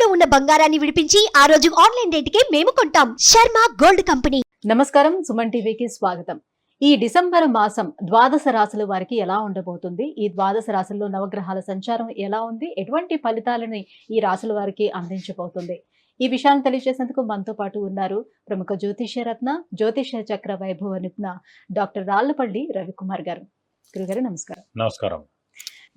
తాకట్టులో ఉన్న బంగారాన్ని విడిపించి ఆ రోజు ఆన్లైన్ రేటుకే మేము కొంటాం. Sharma gold company. నమస్కారం, సుమన్ టీవీకి స్వాగతం. ఈ డిసెంబర్ మాసం ద్వాదశ రాశుల వారికి ఎలా ఉండబోతుంది, ఈ ద్వాదశ రాశుల్లో నవగ్రహాల సంచారం ఎలా ఉంది, ఎటువంటి ఫలితాలని ఈ రాశుల వారికి అందించబోతుంది, ఈ విషయాన్ని తెలియజేసేందుకు మనతో పాటు ఉన్నారు ప్రముఖ జ్యోతిష్య రత్న, జ్యోతిష్య చక్ర వైభవ నిపుణ డాక్టర్ రాళ్లపల్లి రవికుమార్ గారు. గురుగారు నమస్కారం. నమస్కారం.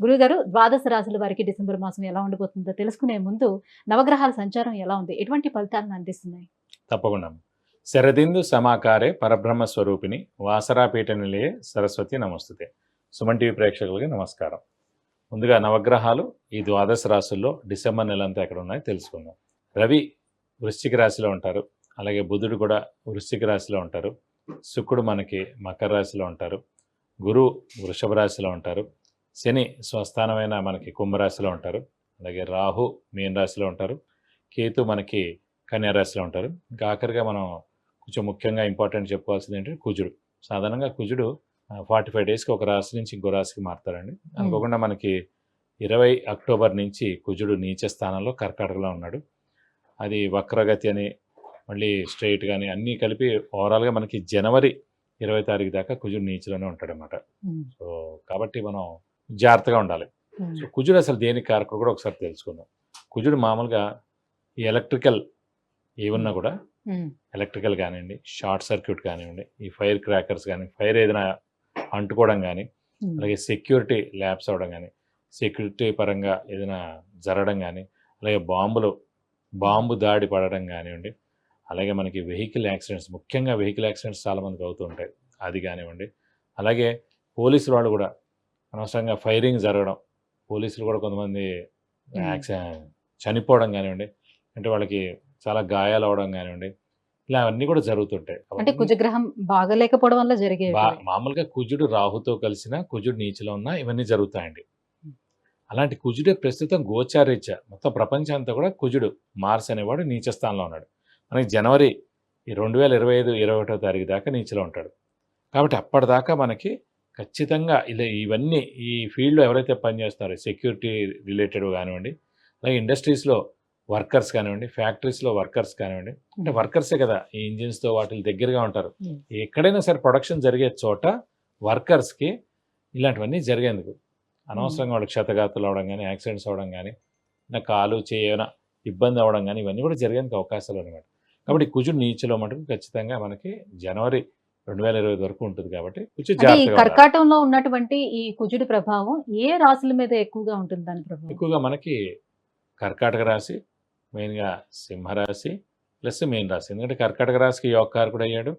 గురుగారు, ద్వాదశ రాశుల వారికి డిసెంబర్ మాసం ఎలా ఉండబోతుందో తెలుసుకునే ముందు నవగ్రహాల సంచారం ఎలా ఉంది, ఎటువంటి ఫలితాలను అందిస్తున్నాయి? తప్పకుండా. శరదిందు సమాకారే పరబ్రహ్మ స్వరూపిణి వాసరాపీఠ నిలయే సరస్వతి నమస్తుతే. సుమన్ టీవీ ప్రేక్షకులకి నమస్కారం. ముందుగా నవగ్రహాలు ఈ ద్వాదశ రాశుల్లో డిసెంబర్ నెల అంతా ఎక్కడ ఉన్నాయో తెలుసుకుందాం. రవి వృశ్చిక రాశిలో ఉంటారు, అలాగే బుధుడు కూడా వృశ్చిక రాశిలో ఉంటారు, శుక్రుడు మనకి మకర రాశిలో ఉంటారు, గురువు వృషభ రాశిలో ఉంటారు, శని స్వస్థానమైన మనకి కుంభరాశిలో ఉంటారు, అలాగే రాహు మీన రాశిలో ఉంటారు, కేతు మనకి కన్యా రాశిలో ఉంటారు. ఇంకా ఆఖరిగా మనం కొంచెం ముఖ్యంగా ఇంపార్టెంట్ చెప్పుకోవాల్సింది ఏంటంటే కుజుడు. సాధారణంగా కుజుడు 45 డేస్కి ఒక రాశి నుంచి ఇంకో రాశికి మారుతారండి. అనుకోకుండా మనకి 20 అక్టోబర్ నుంచి కుజుడు నీచ స్థానంలో కర్కాటకలో ఉన్నాడు. అది వక్రగతి అని మళ్ళీ స్ట్రైట్ కానీ అన్నీ కలిపి ఓవరాల్గా మనకి జనవరి 20 తారీఖు దాకా కుజుడు నీచలోనే ఉంటాడు అన్నమాట. సో కాబట్టి మనం జాగ్రత్తగా ఉండాలి. సో కుజుడు అసలు దేనికి కారకుడు కూడా ఒకసారి తెలుసుకుందాం. కుజుడు మామూలుగా ఈ ఎలక్ట్రికల్ ఏమన్నా కూడా ఎలక్ట్రికల్ కానివ్వండి, షార్ట్ సర్క్యూట్ కానివ్వండి, ఈ ఫైర్ క్రాకర్స్ కానీ, ఫైర్ ఏదైనా అంటుకోవడం కానీ, అలాగే సెక్యూరిటీ ల్యాబ్స్ అవ్వడం కానీ, సెక్యూరిటీ పరంగా ఏదైనా జరగడం కానీ, అలాగే బాంబు దాడి పడడం కానివ్వండి, అలాగే మనకి వెహికల్ యాక్సిడెంట్స్, ముఖ్యంగా వెహికల్ యాక్సిడెంట్స్ చాలామందికి అవుతూ ఉంటాయి, అది కానివ్వండి. అలాగే పోలీసులు వాళ్ళు కూడా అనవసరంగా ఫైరింగ్ జరగడం, పోలీసులు కూడా కొంతమంది చనిపోవడం కానివ్వండి, అంటే వాళ్ళకి చాలా గాయాలు అవడం కానివ్వండి, ఇలా అన్నీ కూడా జరుగుతుంటాయి. అంటే కుజగ్రహం బాగలేకపోవడం వల్ల జరిగే మామూలుగా కుజుడు రాహుతో కలిసిన, కుజుడు నీచలో ఉన్న ఇవన్నీ జరుగుతాయండి. అలాంటి కుజుడే ప్రస్తుతం గోచారీత్యా మొత్తం ప్రపంచం అంతా కూడా కుజుడు మార్స్ అనేవాడు నీచ స్థానంలో ఉన్నాడు. మనకి జనవరి 2025 21వ తారీఖు దాకా నీచలో ఉంటాడు. కాబట్టి అప్పటిదాకా మనకి ఖచ్చితంగా ఇలా ఇవన్నీ ఈ ఫీల్డ్లో ఎవరైతే పనిచేస్తున్నారో సెక్యూరిటీ రిలేటెడ్ కానివ్వండి, అలాగే ఇండస్ట్రీస్లో వర్కర్స్ కానివ్వండి, ఫ్యాక్టరీస్లో వర్కర్స్ కానివ్వండి, అంటే వర్కర్సే కదా ఈ ఇంజిన్స్తో వాటి దగ్గరగా ఉంటారు. ఎక్కడైనా సరే ప్రొడక్షన్ జరిగే చోట వర్కర్స్కి ఇలాంటివన్నీ జరిగేందుకు అనవసరంగా వాళ్ళకి క్షతగాతులు అవడం కానీ, యాక్సిడెంట్స్ అవ్వడం కానీ, నా కాలు చేయన ఇబ్బంది అవ్వడం కానీ, ఇవన్నీ కూడా జరిగేందుకు అవకాశాలు అనమాట. కాబట్టి కుజుడు నీచలో మటుకు ఖచ్చితంగా మనకి జనవరి 2025 వరకు ఉంటుంది. కాబట్టి కొంచెం జాగ్రత్తగా కర్కాటంలో ఉన్నటువంటి ఈ కుజుడి ప్రభావం ఏ రాశుల మీద ఎక్కువగా ఉంటుంది? దాని ప్రభావం ఎక్కువగా మనకి కర్కాటక రాశి, మెయిన్గా సింహరాశి ప్లస్ మీన రాశి. ఎందుకంటే కర్కాటక రాశికి యోగకారకుడు అయ్యాడు,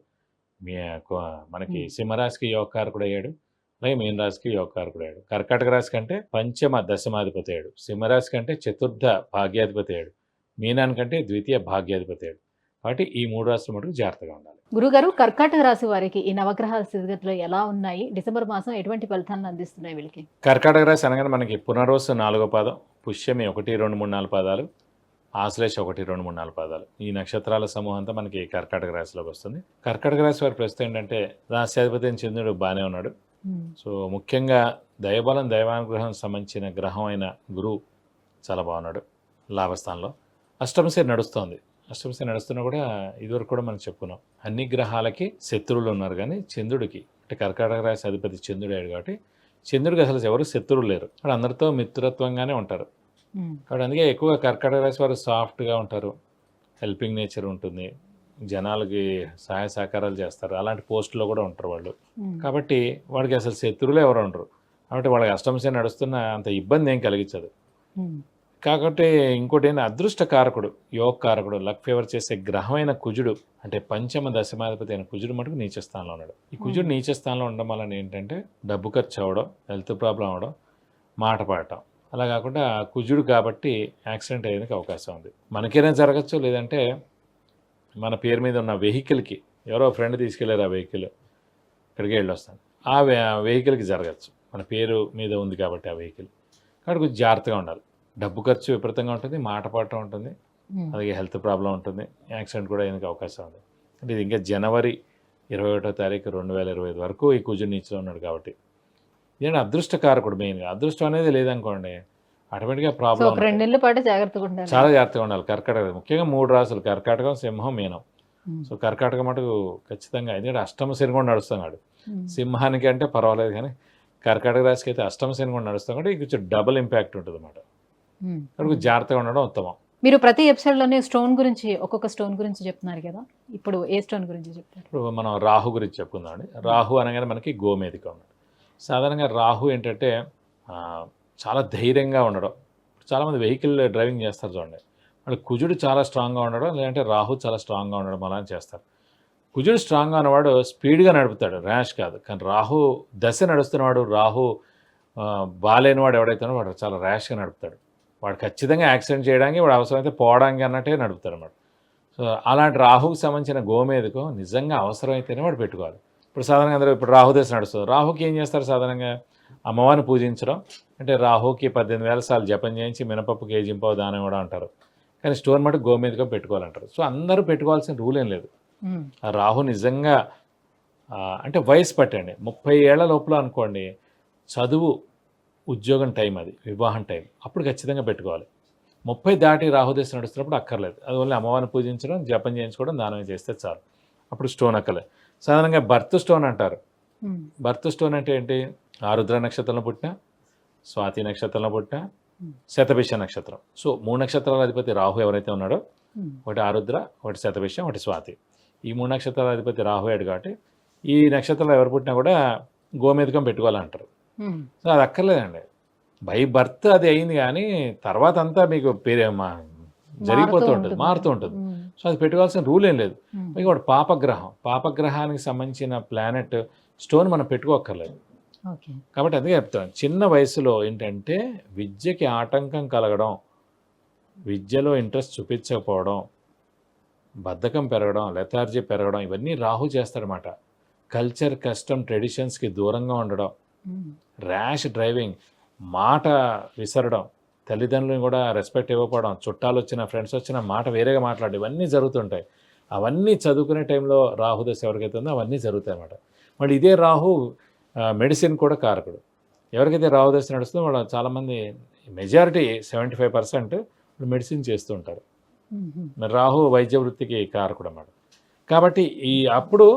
మనకి సింహరాశికి యోగకారకుడు అయ్యాడు, అలాగే మీన రాశికి యోగకారకుడు అయ్యాడు. కర్కాటక రాశి కంటే పంచమ దశమాధిపతి అయ్యాడు, సింహరాశి కంటే చతుర్థ భాగ్యాధిపతి అయ్యాడు, మీనానికంటే ద్వితీయ భాగ్యాధిపతి అయ్యాడు. కాబట్టి ఈ 3 రాశులు మటుకు జాగ్రత్తగా ఉండాలి. గురుగారు, కర్కాటక రాశి వారికి ఈ నవగ్రహాల స్థితిగతులు ఎలా ఉన్నాయి, డిసెంబర్ మాసం ఎటువంటి ఫలితాలను అందిస్తున్నాయి వీళ్ళకి? కర్కాటక రాశి అనగానే మనకి పునర్వసు 4వ పాదం, పుష్యమి 1, 2, 3, 4 పాదాలు, ఆశ్లేష 1, 2, 3, 4 పాదాలు, ఈ నక్షత్రాల సమూహం అంతా మనకి కర్కాటక రాశిలోకి వస్తుంది. కర్కాటక రాశి వారి ప్రస్తుతం ఏంటంటే రాశ్యాధిపతి అయిన చంద్రుడు బాగానే ఉన్నాడు. సో ముఖ్యంగా దైవబలం, దైవానుగ్రహం సంబంధించిన గ్రహం అయిన గురువు చాలా బాగున్నాడు లాభస్థానంలో. అష్టమశని నడుస్తోంది. అష్టమశని నడుస్తున్నా కూడా ఇదివరకు కూడా మనం చెప్పుకున్నాం, అన్ని గ్రహాలకి శత్రువులు ఉన్నారు, కానీ చంద్రుడికి అంటే కర్కాటక రాశి అధిపతి చంద్రుడు అయ్యాడు కాబట్టి చంద్రుడికి అసలు ఎవరు శత్రువులు లేరు, అక్కడ అందరితో మిత్రత్వంగానే ఉంటారు. కాబట్టి అందుకే ఎక్కువగా కర్కాటక రాశి వారు సాఫ్ట్గా ఉంటారు, హెల్పింగ్ నేచర్ ఉంటుంది, జనాలకి సహాయ సహకారాలు చేస్తారు, అలాంటి పోస్టులో కూడా ఉంటారు వాళ్ళు. కాబట్టి వాడికి అసలు శత్రువులు ఎవరు ఉండరు. కాబట్టి వాళ్ళకి అష్టమశని నడుస్తున్న అంత ఇబ్బంది ఏం కలిగించదు. కాబట్టి ఇంకోటి ఏంటి, అదృష్ట కారకుడు, యోగ కారకుడు, లక్ ఫేవర్ చేసే గ్రహమైన కుజుడు, అంటే పంచమ దశమాధిపతి అయిన కుజుడు మటుకు నీచ స్థానంలో ఉన్నాడు. ఈ కుజుడు నీచ స్థానంలో ఉండడం వల్ల ఏంటంటే డబ్బు ఖర్చు అవ్వడం, హెల్త్ ప్రాబ్లం అవ్వడం, మాట పడటం, అలా కాకుండా కుజుడు కాబట్టి యాక్సిడెంట్ అయ్యేందుకు అవకాశం ఉంది. మనకైనా జరగచ్చు, లేదంటే మన పేరు మీద ఉన్న వెహికల్కి ఎవరో ఫ్రెండ్ తీసుకెళ్లారు, ఆ వెహికల్ ఇక్కడికి వెళ్ళి వస్తాను, ఆ వెహికల్కి జరగచ్చు, మన పేరు మీద ఉంది కాబట్టి ఆ వెహికల్. కాబట్టి కొంచెం జాగ్రత్తగా ఉండాలి. డబ్బు ఖర్చు విపరీతంగా ఉంటుంది, మాట పడటం ఉంటుంది, అలాగే హెల్త్ ప్రాబ్లం ఉంటుంది, యాక్సిడెంట్ కూడా అయ్యేందుకు అవకాశం ఉంది. అంటే ఇది ఇంకా జనవరి 21వ తారీఖు 2025 వరకు ఈ కుజుడు నీచలో ఉన్నాడు. కాబట్టి ఇదేంటి అదృష్టకారకుడు. మెయిన్గా అదృష్టం అనేది లేదనుకోండి, ఆటోమేటిక్గా సో ప్రాబ్లం ఒక 2 నెలల పాటు జాగ్రత్తగా ఉండాలి. చాలా జాగ్రత్తగా ఉండాలి. కర్కాటక ముఖ్యంగా 3 రాసులు కర్కాటకం, సింహం, మీనం. సో కర్కాటక మటుకు ఖచ్చితంగా, ఎందుకంటే అష్టమ శని కూడా నడుస్తున్నాడు. సింహానికి అంటే పర్వాలేదు, కానీ కర్కాటక రాశికి అయితే అష్టమ శని కూడా నడుస్తాం కాబట్టి కొంచెం డబుల్ ఇంపాక్ట్ ఉంటుంది అన్నమాట. కాబట్టి జాగ్రత్తగా ఉండడం ఉత్తమం. మీరు ప్రతి ఎపిసోడ్లోనే స్టోన్ గురించి ఒక్కొక్క స్టోన్ గురించి చెప్తున్నారు కదా, ఇప్పుడు ఏ స్టోన్ గురించి చెప్తారు? ఇప్పుడు మనం రాహు గురించి చెప్పుకుందామండి. రాహు అనగానే మనకి గోమేధిక ఉన్నాడు. సాధారణంగా రాహు ఏంటంటే చాలా ధైర్యంగా ఉండడం. చాలామంది వెహికల్ డ్రైవింగ్ చేస్తారు చూడండి, వాళ్ళు కుజుడు చాలా స్ట్రాంగ్గా ఉండడం, లేదంటే రాహు చాలా స్ట్రాంగ్గా ఉండడం అలా చేస్తారు. కుజుడు స్ట్రాంగ్గా ఉన్నవాడు స్పీడ్గా నడుపుతాడు, ర్యాష్ కాదు. కానీ రాహు దశ నడుస్తున్నవాడు, రాహు బాలేనివాడు ఎవడైతే వాడు చాలా ర్యాష్గా నడుపుతాడు. వాడు ఖచ్చితంగా యాక్సిడెంట్ చేయడానికి, వాడు అవసరమైతే పోవడానికి అన్నట్టే నడుపుతాడు అన్నమాట. సో అలాంటి రాహుకి సంబంధించిన గోమేధికం నిజంగా అవసరమైతేనే వాడు పెట్టుకోవాలి. ఇప్పుడు సాధారణంగా అందరూ ఇప్పుడు రాహు దశ నడుస్తుంది, రాహుకి ఏం చేస్తారు? సాధారణంగా అమ్మవారిని పూజించడం, అంటే రాహుకి 18,000 సార్లు జపం చేయించి మినపప్పు కేజీంపావు దానం ఇవ్వడం అంటారు. కానీ స్టోన్ మటుకు గోమేధికం పెట్టుకోవాలంటారు. సో అందరూ పెట్టుకోవాల్సిన రూల్ ఏం లేదు. ఆ రాహు నిజంగా అంటే వయసు పట్టండి, 30 ఏళ్ల లోపల అనుకోండి, చదువు, ఉద్యోగం టైం, అది వివాహం టైం, అప్పుడు ఖచ్చితంగా పెట్టుకోవాలి. 30 దాటి రాహుదశ నడుస్తున్నప్పుడు అక్కర్లేదు. అది ఓన్లీ అమ్మవారిని పూజించడం, జపం చేయించుకోవడం, దానం చేస్తే చాలు, అప్పుడు స్టోన్ అక్కర్లేదు. సాధారణంగా బర్త్ స్టోన్ అంటారు. బర్త్ స్టోన్ అంటే ఏంటి? ఆరుద్ర నక్షత్రంలో పుట్టిన, స్వాతి నక్షత్రంలో పుట్టిన, శతభిష నక్షత్రం. సో 3 నక్షత్రాల అధిపతి రాహు ఎవరైతే ఉన్నాడో, ఒకటి ఆరుద్ర, ఒకటి శతభిషం, ఒకటి స్వాతి, ఈ 3 నక్షత్రాల అధిపతి రాహు అయ్యాడు. కాబట్టి ఈ నక్షత్రంలో ఎవరు పుట్టినా కూడా గోమేధికం పెట్టుకోవాలంటారు. సో అది అక్కర్లేదండి, బై బర్త్ అది అయింది, కానీ తర్వాత అంతా మీకు జరిగిపోతూ ఉంటుంది, మారుతూ ఉంటుంది. సో అది పెట్టుకోవాల్సిన రూల్ ఏం లేదు. మీకు ఒకటి పాపగ్రహం, పాపగ్రహానికి సంబంధించిన ప్లానెట్ స్టోన్ మనం పెట్టుకోక్కర్లేదు. కాబట్టి అందుకే చెప్తాను, చిన్న వయసులో ఏంటంటే విద్యకి ఆటంకం కలగడం, విద్యలో ఇంట్రెస్ట్ చూపించకపోవడం, బద్ధకం పెరగడం, లెథార్జీ పెరగడం, ఇవన్నీ రాహు చేస్తాడనమాట. కల్చర్, కస్టమ్, ట్రెడిషన్స్కి దూరంగా ఉండడం, ర్యాష్ డ్రైవింగ్, మాట విసరడం, తల్లిదండ్రులను కూడా రెస్పెక్ట్ ఇవ్వకపోవడం, చుట్టాలు వచ్చిన, ఫ్రెండ్స్ వచ్చిన మాట వేరేగా మాట్లాడడం, ఇవన్నీ జరుగుతుంటాయి. అవన్నీ చదువుకునే టైంలో రాహు దశ ఎవరికైతే ఉందో అవన్నీ జరుగుతాయి అన్నమాట. మళ్ళీ ఇదే రాహు మెడిసిన్ కూడా కారకుడు. ఎవరికైతే రాహు దశ నడుస్తుందో వాళ్ళు చాలామంది, మెజారిటీ 75% మెడిసిన్ చేస్తూ ఉంటారు. మరి రాహు వైద్య వృత్తికి కారకుడు అన్నమాట. కాబట్టి అప్పుడు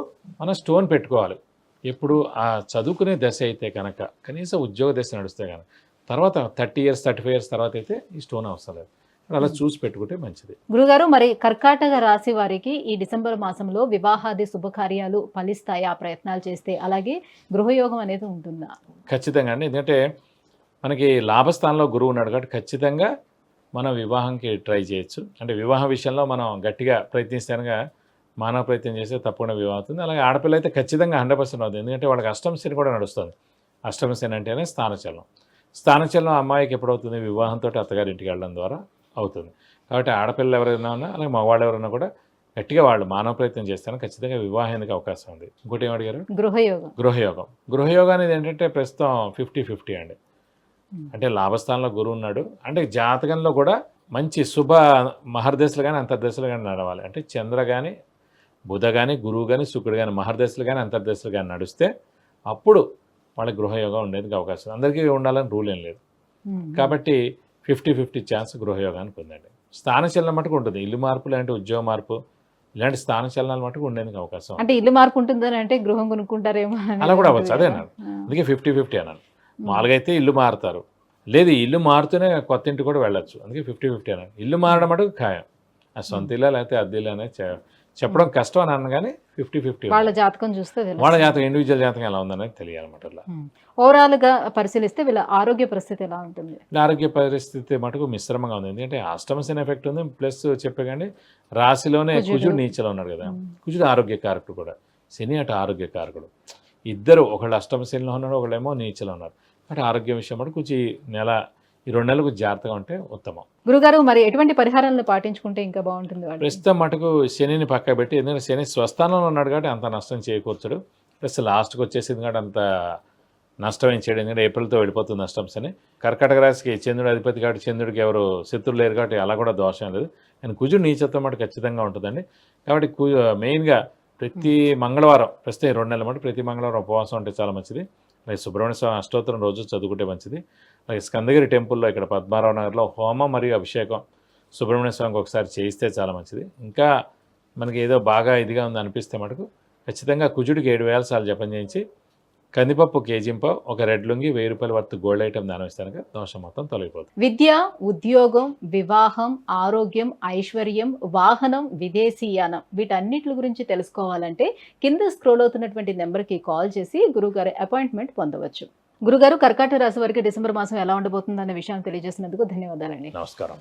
మనం స్టోన్ పెట్టుకోవాలి. ఎప్పుడు ఆ చదువుకునే దశ అయితే కనుక, కనీసం ఉద్యోగ దశ నడుస్తే కనుక, తర్వాత 30 years 35 years తర్వాత అయితే ఈ స్టోన్ అవసరం లేదు. అలా చూసి పెట్టుకుంటే మంచిది. గురుగారు, మరి కర్కాటక రాశి వారికి ఈ డిసెంబర్ మాసంలో వివాహాది శుభకార్యాలు ఫలిస్తాయి ఆ ప్రయత్నాలు చేస్తే? అలాగే గృహయోగం అనేది ఉంటుందా? ఖచ్చితంగా అండి, ఎందుకంటే మనకి లాభస్థానంలో గురువు ఉన్నాడు కాబట్టి ఖచ్చితంగా మనం వివాహంకి ట్రై చేయొచ్చు. అంటే వివాహ విషయంలో మనం గట్టిగా ప్రయత్నిస్తేనగా, మానవ ప్రయత్నం చేస్తే తప్పకుండా వివాహం అవుతుంది. అలాగే ఆడపిల్ల అయితే ఖచ్చితంగా 100% అవుతుంది. ఎందుకంటే వాళ్ళకి అష్టమ శని కూడా నడుస్తుంది. అష్టమ శని అంటేనే స్థానచలనం. స్థానచలనం అమ్మాయికి ఎప్పుడవుతుంది? వివాహంతో అత్తగారి ఇంటికి వెళ్ళడం ద్వారా అవుతుంది. కాబట్టి ఆడపిల్లలు ఎవరైనా ఉన్నా, అలాగే మగవాళ్ళు ఎవరైనా కూడా గట్టిగా వాళ్ళు మానవ ప్రయత్నం చేస్తాను ఖచ్చితంగా వివాహానికి అవకాశం ఉంది. ఇంకోటి ఏం అడిగారు? గృహయోగం. గృహయోగం అనేది ఏంటంటే ప్రస్తుతం 50-50 అండి. అంటే లాభస్థానంలో గురువు ఉన్నాడు, అంటే జాతకంలో కూడా మంచి శుభ మహర్దశలు కానీ అంతర్దశలు కానీ నడవాలి. అంటే చంద్ర కానీ, బుధ కానీ, గురువు కానీ, శుక్రుడు కానీ మహర్దశలు కానీ అంతర్దశలు కానీ నడిస్తే అప్పుడు వాళ్ళకి గృహయోగం ఉండేందుకు అవకాశం. అందరికీ ఉండాలని రూల్ ఏం లేదు. కాబట్టి 50-50 ఛాన్స్ గృహయోగానికి ఉందండి. స్థానచలనం మటుకు ఉంటుంది. ఇల్లు మార్పు లాంటి, ఉద్యోగ మార్పు ఇలాంటి స్థానచలనాలు మటుకు ఉండేందుకు అవకాశం. అంటే ఇల్లు మార్పు ఉంటుందని అంటే గృహం కొనుక్కుంటారేమో అలా కూడా అవ్వచ్చు. అదే అన్నాను, అందుకే 50-50 అన్నాను. మామూలుగా అయితే ఇల్లు మారుతారు, లేదు ఇల్లు మారుతూనే కొత్త ఇంటి కూడా వెళ్ళొచ్చు, అందుకే 50-50 అన్నాను. ఇల్లు మారడం మటుకు ఖాయం. ఆ సొంత ఇల్లు లేకపోతే అద్దె ఇల్లు అనేది చెప్పడం కష్టం అని అన్న, కానీ 50-50 వాళ్ళ జాతకం చూస్తే, వాళ్ళ జాతకం, ఇండివిజువల్ జాతకం ఎలా ఉందనేది తెలియాలన్నమాట. అలా ఓవరాల్ గా పరిశీలిస్తే వీళ్ళ ఆరోగ్య పరిస్థితి ఎలా ఉంటుంది? ఆరోగ్య పరిస్థితి మటుకు మిశ్రమంగా ఉంది. ఎందుకంటే అష్టమ శని ఎఫెక్ట్ ఉంది, ప్లస్ చెప్పే కానీ రాశిలోనే కుజుడు నీచలో ఉన్నాడు కదా. కుజుడు ఆరోగ్యకారకుడు కూడా, శని అటు ఆరోగ్యకారకుడు. ఇద్దరు, ఒకళ్ళు అష్టమ శనిలో ఉన్నాడు, ఒకళ్ళేమో నీచలో ఉన్నారు. అంటే ఆరోగ్యం విషయం మటుకు కొంచెం ఈ 2 నెలలకు జాగ్రత్తగా ఉంటే ఉత్తమం. గురుగారు, మరి ఎటువంటి పరిహారాలను పాటించుకుంటే ఇంకా బాగుంటుంది? ప్రస్తుతం మటుకు శనిని పక్క పెట్టి, ఎందుకంటే శని స్వస్థానంలో ఉన్నాడు కాబట్టి అంత నష్టం చేయకూర్చడు. ప్లస్ లాస్ట్కి వచ్చేసింది కాబట్టి అంత నష్టం ఏం చేయడం, ఎందుకంటే ఏప్రిల్తో వెళ్ళిపోతుంది నష్టం శని. కర్కాటక రాశికి చంద్రుడు అధిపతి కాబట్టి చంద్రుడికి ఎవరు శత్రులు లేరు కాబట్టి అలా కూడా దోషం లేదు. కానీ కుజుడు నీచత్వం మటు ఖచ్చితంగా ఉంటుందండి. కాబట్టి మెయిన్గా ప్రతి మంగళవారం, ప్రస్తుతం 2 నెలల మటు ప్రతి మంగళవారం ఉపవాసం ఉంటే చాలా మంచిది. అలాగే సుబ్రహ్మణ్య స్వామి అష్టోత్తరం రోజు చదువుకుంటే మంచిది. అలాగే స్కందగిరి టెంపుల్లో ఇక్కడ పద్మారావు నగర్లో హోమం మరియు అభిషేకం సుబ్రహ్మణ్య స్వామికి ఒకసారి చేయిస్తే చాలా మంచిది. ఇంకా మనకి ఏదో బాగా ఇదిగా ఉంది అనిపిస్తే మటుకు ఖచ్చితంగా కుజుడికి 7,000 సార్లు జపం చేయించి కందిపప్పు కేజీంపావు, ఒక రెడ్ లుంగి, 1000 రూపాయల వర్త్ గోల్డ్ ఐటమ్ దానం ఇస్తాను, దోషం మొత్తం తొలగిపోతుంది. విద్య, ఉద్యోగం, వివాహం, ఆరోగ్యం, ఐశ్వర్యం, వాహనం, విదేశీయానం వీటన్నిటి గురించి తెలుసుకోవాలంటే కింద స్క్రోల్ అవుతున్నటువంటి నెంబర్కి కాల్ చేసి గురుగారి అపాయింట్మెంట్ పొందవచ్చు. గురుగారు, కర్కాటక రాశి వారికి డిసెంబర్ మాసం ఎలా ఉండబోతుందనే విషయాన్ని తెలియజేసినందుకు ధన్యవాదాలండి. నమస్కారం.